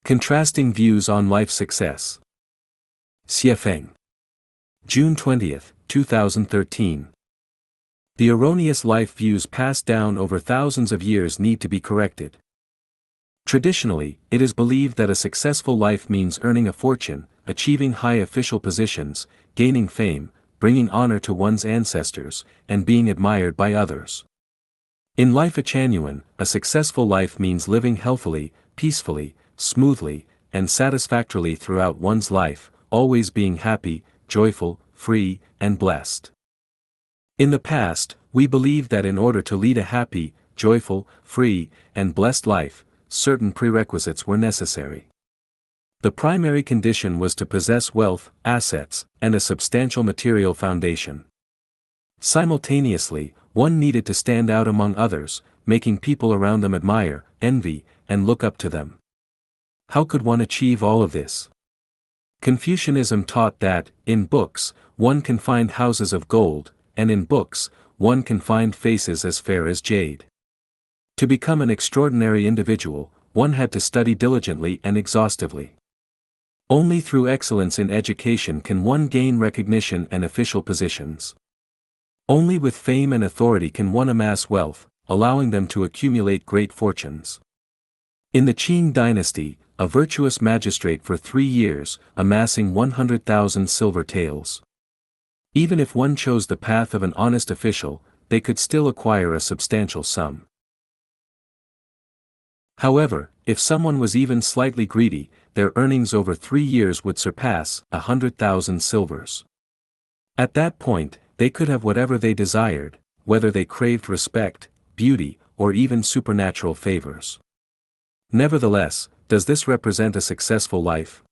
Contrasting Views on Life Success. Xiefeng. June 20, 2013. The erroneous life views passed down over thousands of years need to be corrected. Traditionally, it is believed that a successful life means earning a fortune, achieving high official positions, gaining fame, bringing honor to one's ancestors, and being admired by others. In Lifechanyuan, a successful life means living healthily, peacefully, smoothly, and satisfactorily throughout one's life, always being happy, joyful, free, and blessed. In the past, we believed that in order to lead a happy, joyful, free, and blessed life, certain prerequisites were necessary. The primary condition was to possess wealth, assets, and a substantial material foundation. Simultaneously, one needed to stand out among others, making people around them admire, envy, and look up to them. How could one achieve all of this? Confucianism taught that, in books, one can find houses of gold, and in books, one can find faces as fair as jade. To become an extraordinary individual, one had to study diligently and exhaustively. Only through excellence in education can one gain recognition and official positions. Only with fame and authority can one amass wealth, allowing them to accumulate great fortunes. In the Qing dynasty, a virtuous magistrate for 3 years, amassing 100,000 silver taels. Even if one chose the path of an honest official, they could still acquire a substantial sum. However, if someone was even slightly greedy, their earnings over 3 years would surpass 100,000 silvers. At that point, they could have whatever they desired, whether they craved respect, beauty, or even supernatural favors. Nevertheless, does this represent a successful life?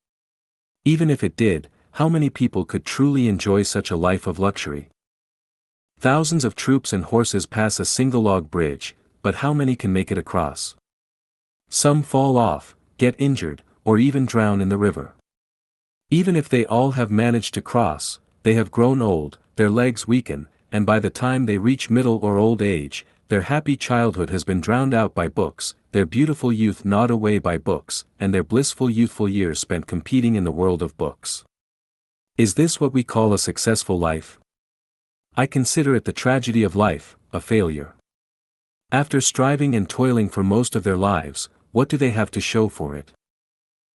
Even if it did, how many people could truly enjoy such a life of luxury? Thousands of troops and horses pass a single log bridge, but how many can make it across? Some fall off, get injured, or even drown in the river. Even if they all have managed to cross, they have grown old, their legs weaken, and by the time they reach middle or old age, their happy childhood has been drowned out by books, their beautiful youth gnawed away by books, and their blissful youthful years spent competing in the world of books. Is this what we call a successful life? I consider it the tragedy of life, a failure. After striving and toiling for most of their lives, what do they have to show for it?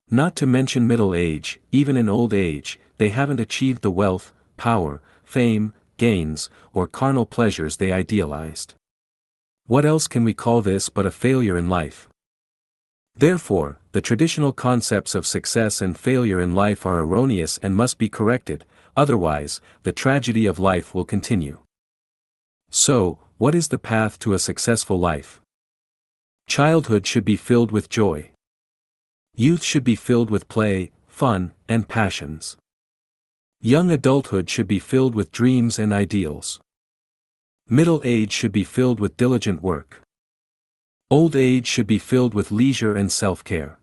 Not to mention middle age, even in old age, they haven't achieved the wealth, power, fame, gains, or carnal pleasures they idealized. What else can we call this but a failure in life? Therefore, the traditional concepts of success and failure in life are erroneous and must be corrected, otherwise, the tragedy of life will continue. So, what is the path to a successful life? Childhood should be filled with joy. Youth should be filled with play, fun, and passions. Young adulthood should be filled with dreams and ideals. Middle age should be filled with diligent work. Old age should be filled with leisure and self-care.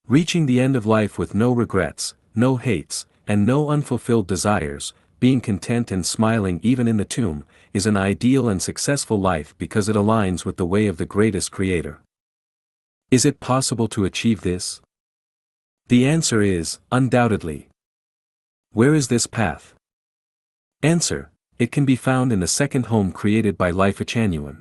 Reaching the end of life with no regrets, no hates, and no unfulfilled desires, being content and smiling even in the tomb, is an ideal and successful life because it aligns with the way of the greatest Creator. Is it possible to achieve this? The answer is, undoubtedly. Where is this path? Answer: it can be found in the second home created by Lifechanyuan.